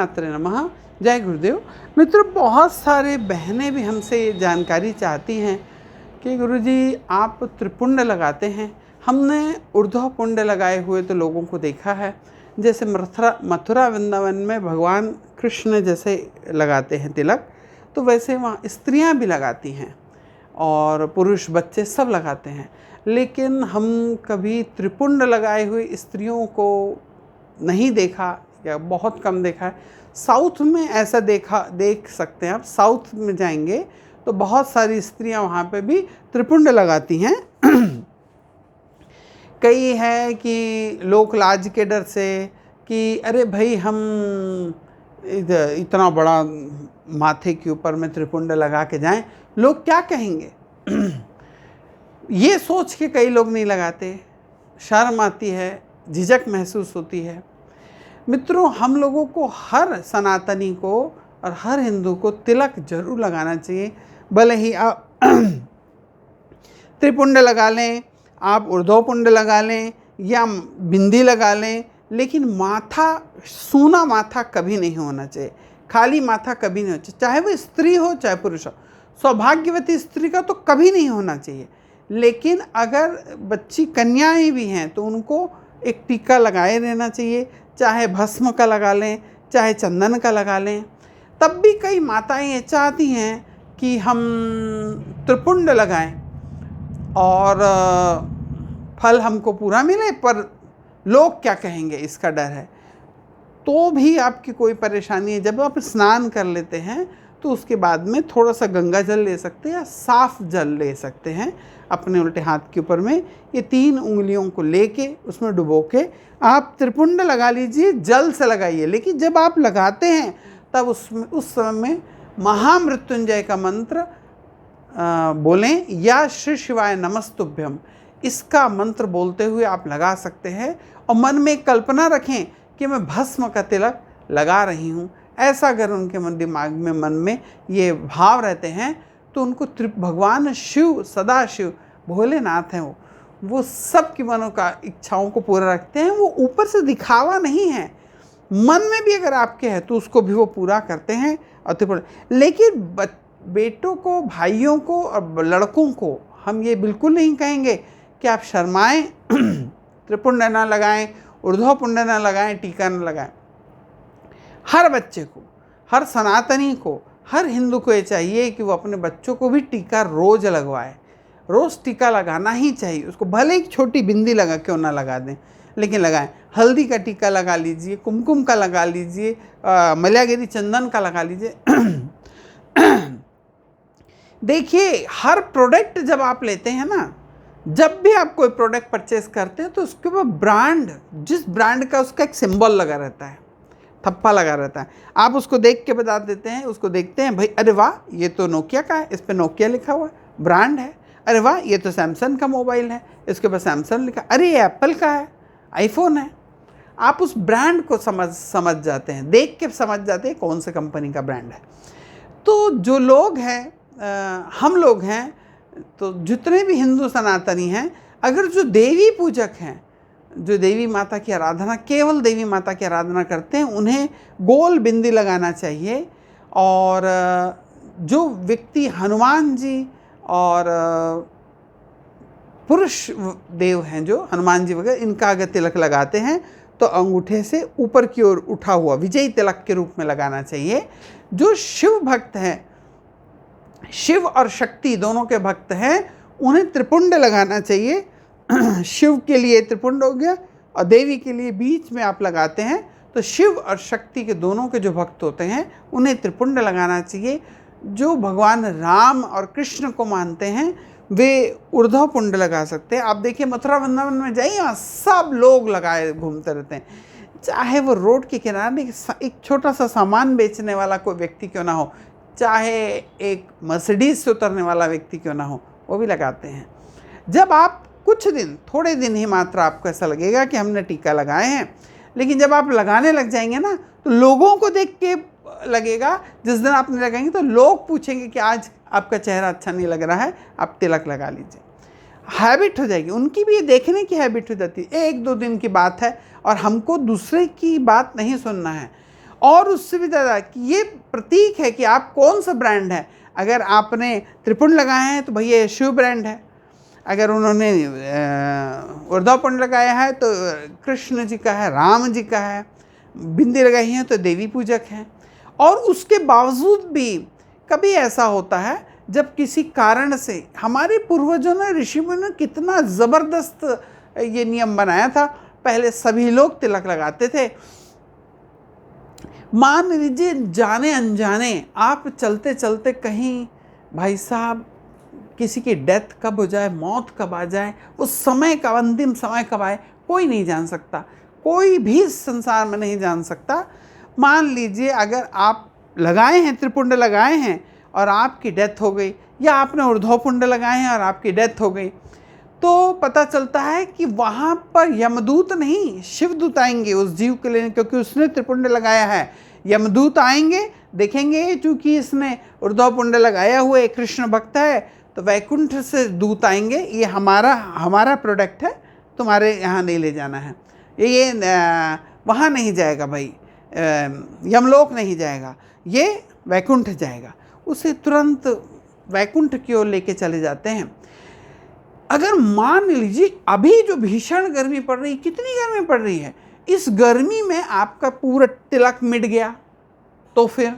मात्रे नमः। जय गुरुदेव। मित्रों, बहुत सारे बहनें भी हमसे जानकारी चाहती हैं कि गुरुजी आप त्रिपुंड लगाते हैं। हमने ऊर्ध्व पुंड लगाए हुए तो लोगों को देखा है, जैसे मथुरा वृंदावन में भगवान कृष्ण जैसे लगाते हैं तिलक, तो वैसे वहाँ स्त्रियाँ भी लगाती हैं और पुरुष बच्चे सब लगाते हैं। लेकिन हम कभी त्रिपुंड लगाए हुए स्त्रियों को नहीं देखा या बहुत कम देखा है। साउथ में ऐसा देख सकते हैं आप। साउथ में जाएंगे तो बहुत सारी स्त्रियां वहाँ पे भी त्रिपुंड लगाती हैं। कई है कि लोक लाज के डर से कि अरे भाई हम इतना बड़ा माथे के ऊपर में त्रिपुंड लगा के जाएं, लोग क्या कहेंगे, ये सोच के कई लोग नहीं लगाते। शर्म आती है, झिझक महसूस होती है। मित्रों, हम लोगों को, हर सनातनी को और हर हिंदू को तिलक जरूर लगाना चाहिए। भले ही आप त्रिपुंड लगा लें, आप ऊर्ध्वपुंड लगा लें या बिंदी लगा लें, लेकिन माथा, सूना माथा कभी नहीं होना चाहिए। खाली माथा कभी नहीं होना चाहिए, चाहे वो स्त्री हो चाहे पुरुष हो। सौभाग्यवती स्त्री का तो कभी नहीं होना चाहिए। लेकिन अगर बच्ची कन्याएं भी हैं तो उनको एक टीका लगाए रहना चाहिए, चाहे भस्म का लगा लें चाहे चंदन का लगा लें। तब भी कई माताएं ये चाहती हैं कि हम त्रिपुंड लगाएं और फल हमको पूरा मिले, पर लोग क्या कहेंगे इसका डर है। तो भी आपकी कोई परेशानी है, जब आप स्नान कर लेते हैं तो उसके बाद में थोड़ा सा गंगा जल ले सकते हैं या साफ जल ले सकते हैं अपने उल्टे हाथ के ऊपर में। ये 3 उंगलियों को लेके उसमें डुबो के आप त्रिपुंड लगा लीजिए, जल से लगाइए। लेकिन जब आप लगाते हैं तब उस समय में महामृत्युंजय का मंत्र बोलें या श्री शिवाय नमस्तुभ्यम, इसका मंत्र बोलते हुए आप लगा सकते हैं। और मन में कल्पना रखें कि मैं भस्म का तिलक लगा रही हूँ। ऐसा अगर उनके दिमाग में, मन में ये भाव रहते हैं तो उनको भगवान शिव, सदाशिव, भोलेनाथ हैं, वो सब की मनों का इच्छाओं को पूरा रखते हैं। वो ऊपर से दिखावा नहीं है, मन में भी अगर आपके है तो उसको भी वो पूरा करते हैं। और लेकिन बेटों को, भाइयों को और लड़कों को हम ये बिल्कुल नहीं कहेंगे कि आप शर्माएं, त्रिपुंड ना लगाएं, ऊर्ध्वपुंड ना लगाएं, टीका ना लगाएं। हर बच्चे को, हर सनातनी को, हर हिंदू को ये चाहिए कि वो अपने बच्चों को भी टीका रोज़ लगवाए। रोज़ टीका लगाना ही चाहिए उसको, भले एक छोटी बिंदी लगा क्यों ना लगा दें, लेकिन लगाएं। हल्दी का टीका लगा लीजिए, कुमकुम का लगा लीजिए, मल्यागिरी चंदन का लगा लीजिए। देखिए, हर प्रोडक्ट जब आप लेते हैं ना, जब भी आप कोई प्रोडक्ट परचेस करते हैं तो उसके ऊपर ब्रांड, जिस ब्रांड का उसका एक सिंबल लगा रहता है, थप्पा लगा रहता है। आप उसको देख के बता देते हैं, उसको देखते हैं, भाई अरे वाह ये तो नोकिया का है, इस पर नोकिया लिखा हुआ है, ब्रांड है। अरे वाह ये तो सैमसंग का मोबाइल है, इसके ऊपर सैमसंग लिखा, अरे ये एप्पल का है, आईफोन है। आप उस ब्रांड को समझ जाते हैं, देख के समझ जाते हैं कौन से कंपनी का ब्रांड है। तो जो लोग हैं, हम लोग हैं, तो जितने भी हिंदू सनातनी हैं, अगर जो देवी पूजक हैं, जो देवी माता की आराधना, केवल देवी माता की आराधना करते हैं, उन्हें गोल बिंदी लगाना चाहिए। और जो व्यक्ति हनुमान जी और पुरुष देव हैं, जो हनुमान जी वगैरह, इनका अगर तिलक लगाते हैं तो अंगूठे से ऊपर की ओर उठा हुआ विजयी तिलक के रूप में लगाना चाहिए। जो शिव भक्त हैं, शिव और शक्ति दोनों के भक्त हैं, उन्हें त्रिपुंड लगाना चाहिए। शिव के लिए त्रिपुंड हो गया और देवी के लिए बीच में आप लगाते हैं, तो शिव और शक्ति के दोनों के जो भक्त होते हैं उन्हें त्रिपुंड लगाना चाहिए। जो भगवान राम और कृष्ण को मानते हैं वे ऊर्ध्वपुंड लगा सकते हैं। आप देखिए, मथुरा वृंदावन में जाइए, वहाँ सब लोग लगाए घूमते रहते हैं। चाहे वो रोड के किनारे एक छोटा सा सामान बेचने वाला कोई व्यक्ति क्यों ना हो, चाहे एक मर्सिडीज से उतरने वाला व्यक्ति क्यों ना हो, वो भी लगाते हैं। जब आप कुछ दिन, थोड़े दिन ही मात्र आपको ऐसा लगेगा कि हमने टीका लगाए हैं, लेकिन जब आप लगाने लग जाएंगे ना तो लोगों को देख के लगेगा, जिस दिन आपने लगाएंगे तो लोग पूछेंगे कि आज आपका चेहरा अच्छा नहीं लग रहा है, आप तिलक लगा लीजिए। हैबिट हो जाएगी, उनकी भी ये देखने की हैबिट हो जाती है। 1-2 दिन की बात है और हमको दूसरे की बात नहीं सुनना है। और उससे भी ज़्यादा कि ये प्रतीक है कि आप कौन सा ब्रांड है। अगर आपने त्रिपुंड लगाए हैं तो भैया ये शिव ब्रांड है, अगर उन्होंने ऊर्ध्वपुंड लगाया है तो कृष्ण जी का है, राम जी का है, बिंदी लगाई है तो देवी पूजक हैं। और उसके बावजूद भी कभी ऐसा होता है जब किसी कारण से हमारे पूर्वजों ने, ऋषि मुनियों ने कितना ज़बरदस्त ये नियम बनाया था। पहले सभी लोग तिलक लगाते थे। मान लीजिए जाने अनजाने आप चलते चलते कहीं, भाई साहब, किसी की डेथ कब हो जाए, मौत कब आ जाए, उस समय का अंतिम समय कब आए, कोई नहीं जान सकता, कोई भी संसार में नहीं जान सकता। मान लीजिए अगर आप लगाए हैं, त्रिपुंड लगाए हैं और आपकी डेथ हो गई, या आपने ऊर्ध्वपुंड लगाए हैं और आपकी डेथ हो गई, तो पता चलता है कि वहाँ पर यमदूत नहीं, शिवदूत आएंगे उस जीव के लिए, क्योंकि उसने त्रिपुंड लगाया है। यमदूत आएंगे, देखेंगे चूँकि इसने ऊर्ध्वपुंड लगाया हुआ एक कृष्ण भक्त है, तो वैकुंठ से दूत आएंगे, ये हमारा प्रोडक्ट है, तुम्हारे यहाँ नहीं ले जाना है, ये वहाँ नहीं जाएगा भाई, यमलोक नहीं जाएगा, ये वैकुंठ जाएगा। उसे तुरंत वैकुंठ की ओर लेके चले जाते हैं। अगर मान लीजिए अभी जो भीषण गर्मी पड़ रही, कितनी गर्मी पड़ रही है, इस गर्मी में आपका पूरा तिलक मिट गया, तो फिर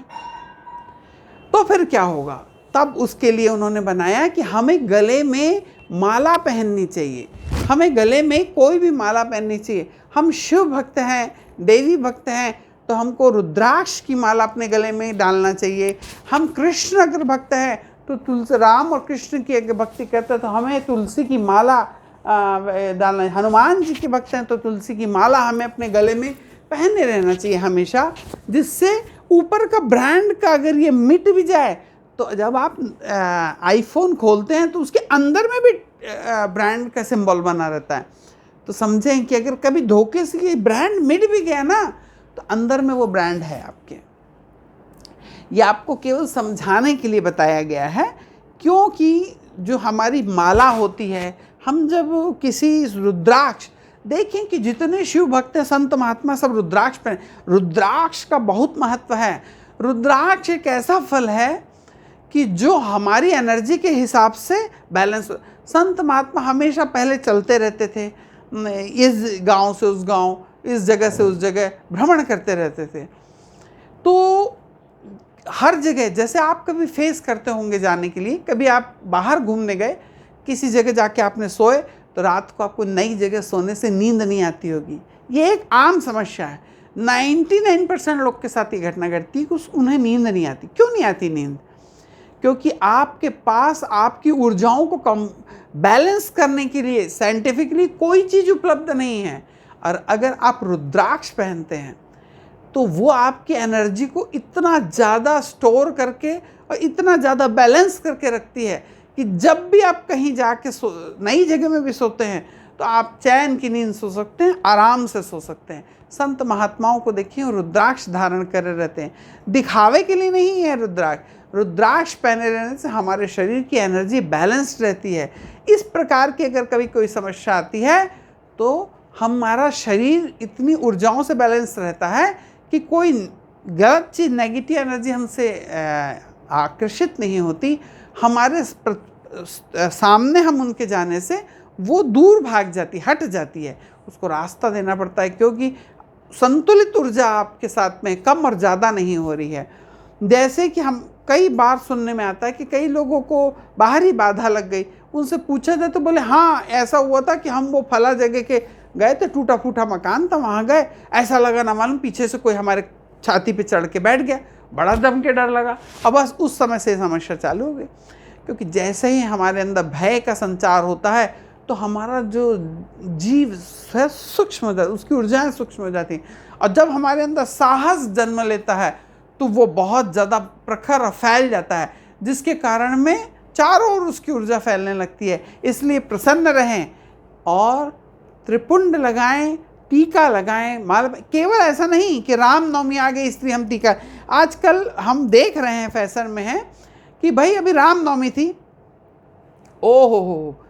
क्या होगा? तब उसके लिए उन्होंने बनाया कि हमें गले में माला पहननी चाहिए, हमें गले में कोई भी माला पहननी चाहिए। हम शिव भक्त हैं, देवी भक्त हैं, तो हमको रुद्राक्ष की माला अपने गले में डालना चाहिए। हम कृष्ण अगर भक्त हैं तो तुलसी, राम और कृष्ण की अगर भक्ति करते हैं तो हमें तुलसी की माला डालना। हनुमान जी के भक्त हैं तो तुलसी की माला हमें अपने गले में पहने रहना चाहिए हमेशा, जिससे ऊपर का ब्रांड का अगर ये मिट भी जाए, तो जब आप आईफोन खोलते हैं तो उसके अंदर में भी ब्रांड का सिंबल बना रहता है। तो समझें कि अगर कभी धोखे से ये ब्रांड मिट भी गया ना, तो अंदर में वो ब्रांड है आपके। ये आपको केवल समझाने के लिए बताया गया है, क्योंकि जो हमारी माला होती है, हम जब किसी रुद्राक्ष, देखें कि जितने शिव भक्त हैं, संत महात्मा सब रुद्राक्ष पहने। रुद्राक्ष का बहुत महत्व है। रुद्राक्ष एक ऐसा फल है कि जो हमारी एनर्जी के हिसाब से बैलेंस। संत महात्मा हमेशा पहले चलते रहते थे, इस गांव से उस गांव, इस जगह से उस जगह भ्रमण करते रहते थे। तो हर जगह, जैसे आप कभी फेस करते होंगे जाने के लिए, कभी आप बाहर घूमने गए, किसी जगह जाके आपने सोए, तो रात को आपको नई जगह सोने से नींद नहीं आती होगी। ये एक आम समस्या है। 99% लोग के साथ ये घटना घटती है कि उन्हें नींद नहीं आती। क्यों नहीं आती नींद? क्योंकि आपके पास आपकी ऊर्जाओं को कम बैलेंस करने के लिए साइंटिफिकली कोई चीज़ उपलब्ध नहीं है। और अगर आप रुद्राक्ष पहनते हैं तो वो आपकी एनर्जी को इतना ज़्यादा स्टोर करके और इतना ज़्यादा बैलेंस करके रखती है कि जब भी आप कहीं जाके नई जगह में भी सोते हैं तो आप चैन की नींद सो सकते हैं, आराम से सो सकते हैं। संत महात्माओं को देखिए, रुद्राक्ष धारण करे रहते हैं, दिखावे के लिए नहीं है। रुद्राक्ष पहने रहने से हमारे शरीर की एनर्जी बैलेंस्ड रहती है। इस प्रकार की अगर कभी कोई समस्या आती है तो हमारा शरीर इतनी ऊर्जाओं से बैलेंस रहता है कि कोई गलत चीज़, नेगेटिव एनर्जी हमसे आकर्षित नहीं होती। हमारे सामने हम उनके जाने से वो दूर भाग जाती, हट जाती है। उसको रास्ता देना पड़ता है, क्योंकि संतुलित ऊर्जा आपके साथ में कम और ज़्यादा नहीं हो रही है। जैसे कि हम कई बार सुनने में आता है कि कई लोगों को बाहरी बाधा लग गई, उनसे पूछा जाए तो बोले हाँ ऐसा हुआ था कि हम वो फला जगह के गए थे, टूटा फूटा मकान था, वहाँ गए, ऐसा लगा ना मालूम पीछे से कोई हमारे छाती पे चढ़ के बैठ गया, बड़ा दम के डर लगा। अब बस उस समय से समस्या चालू हो गई। क्योंकि जैसे ही हमारे अंदर भय का संचार होता है तो हमारा जो जीव है सूक्ष्म हो जाता, उसकी ऊर्जाएं सूक्ष्म हो जाती हैं। और जब हमारे अंदर साहस जन्म लेता है तो वो बहुत ज़्यादा प्रखर और फैल जाता है, जिसके कारण में चारों ओर उसकी ऊर्जा फैलने लगती है। इसलिए प्रसन्न रहें और त्रिपुंड लगाएं, टीका लगाएं, माला। केवल ऐसा नहीं कि रामनवमी आ गई इसलिए हम टीका। आजकल हम देख रहे हैं, फैशन में है कि भाई अभी रामनवमी थी, ओहो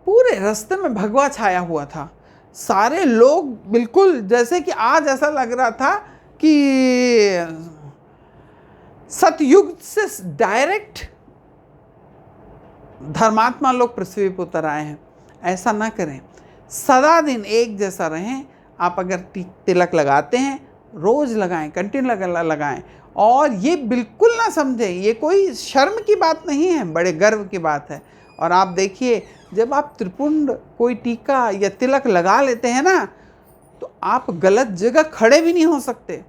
पूरे रास्ते में भगवा छाया हुआ था। सारे लोग बिल्कुल जैसे कि आज ऐसा लग रहा था कि सतयुग से डायरेक्ट धर्मात्मा लोग पृथ्वी पर उतर आए हैं। ऐसा ना करें, सदा दिन एक जैसा रहें। आप अगर तिलक लगाते हैं, रोज़ लगाएं, कंटिन्यू लगाएं। और ये बिल्कुल ना समझें ये कोई शर्म की बात नहीं है, बड़े गर्व की बात है। और आप देखिए, जब आप त्रिपुंड कोई टीका या तिलक लगा लेते हैं ना, तो आप गलत जगह खड़े भी नहीं हो सकते।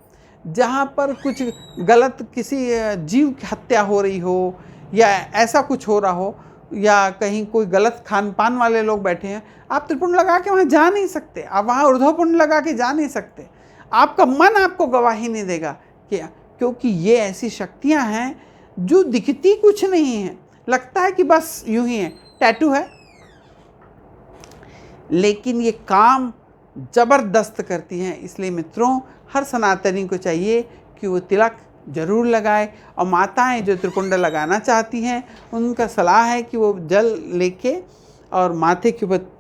जहाँ पर कुछ गलत किसी जीव की हत्या हो रही हो या ऐसा कुछ हो रहा हो, या कहीं कोई गलत खान पान वाले लोग बैठे हैं, आप त्रिपुंड लगा के वहाँ जा नहीं सकते। आप वहाँ ऊर्ध्वपुंड लगा के जा नहीं सकते। आपका मन आपको गवाही नहीं देगा कि, क्योंकि ये ऐसी शक्तियाँ हैं जो दिखती कुछ नहीं है, लगता है कि बस यूं ही है, टैटू है, लेकिन ये काम ज़बरदस्त करती हैं। इसलिए मित्रों, हर सनातनी को चाहिए कि वो तिलक जरूर लगाए। और माताएं जो त्रिपुंड लगाना चाहती हैं, उनका सलाह है कि वो जल लेके और माथे के ऊपर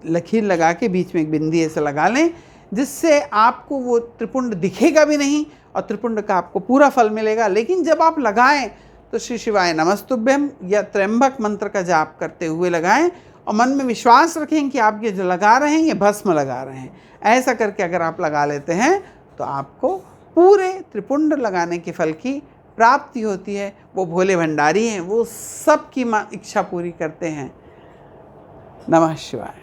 लकीर लगा के बीच में एक बिंदी ऐसे लगा लें, जिससे आपको वो त्रिपुंड दिखेगा भी नहीं और त्रिपुंड का आपको पूरा फल मिलेगा। लेकिन जब आप लगाएं तो श्री शिवाय नमस्तुभ्यम या त्र्यंबक मंत्र का जाप करते हुए लगाएं और मन में विश्वास रखें कि आप ये जो लगा रहे हैं ये भस्म लगा रहे हैं। ऐसा करके अगर आप लगा लेते हैं तो आपको पूरे त्रिपुंड लगाने के फल की प्राप्ति होती है। वो भोले भंडारी हैं, वो सबकी इच्छा पूरी करते हैं। नमः शिवाय।